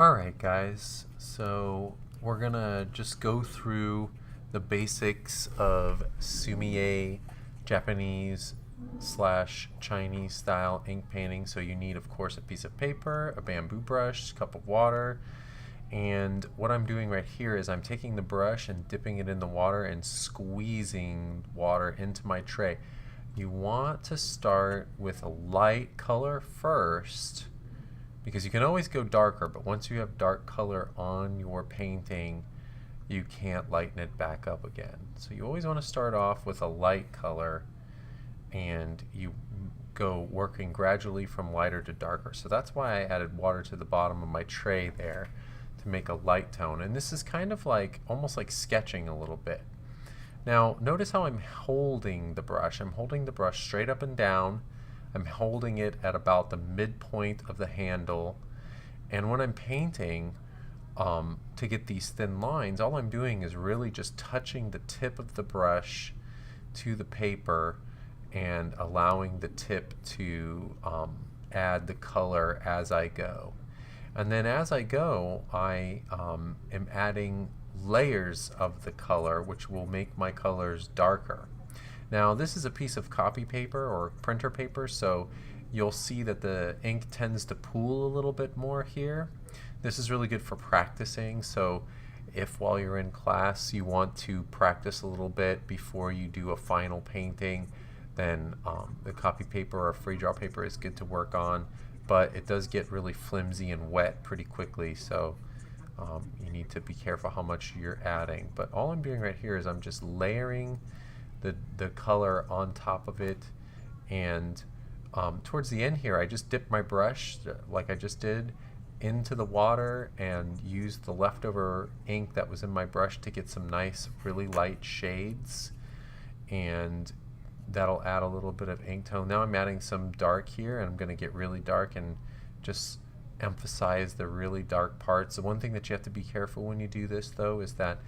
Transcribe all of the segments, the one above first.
Alright guys, so we're gonna just go through the basics of sumi Japanese slash Chinese style ink painting. So you need, of course, a piece of paper, a bamboo brush, a cup of water, and what I'm doing right here is I'm taking the brush and dipping it in the water and squeezing water into my tray. You want to start with a light color first, because you can always go darker, but once you have dark color on your painting, you can't lighten it back up again. So you always want to start off with a light color and you go working gradually from lighter to darker. So that's why I added water to the bottom of my tray there to make a light tone. And this is kind of like almost like sketching a little bit. Now notice how I'm holding the brush. I'm holding the brush straight up and down. I'm holding it at about the midpoint of the handle, and when I'm painting to get these thin lines, all I'm doing is really just touching the tip of the brush to the paper and allowing the tip to add the color as I go. And then as I go, I am adding layers of the color, which will make my colors darker. Now this is a piece of copy paper or printer paper, so you'll see that the ink tends to pool a little bit more here. This is really good for practicing, so if while you're in class you want to practice a little bit before you do a final painting, then the copy paper or free draw paper is good to work on, but it does get really flimsy and wet pretty quickly, so you need to be careful how much you're adding. But all I'm doing right here is I'm just layering the color on top of it, and towards the end here I just dipped my brush like I just did into the water and used the leftover ink that was in my brush to get some nice really light shades, and that'll add a little bit of ink tone. Now I'm adding some dark here, and I'm going to get really dark and just emphasize the really dark parts. The one thing that you have to be careful when you do this though is that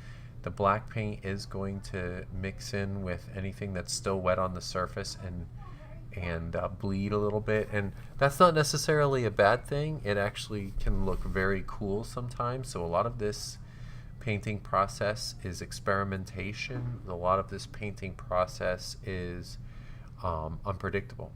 the black paint is going to mix in with anything that's still wet on the surface and bleed a little bit, and that's not necessarily a bad thing. It actually can look very cool sometimes. So a lot of this painting process is experimentation. A lot of this painting process is unpredictable.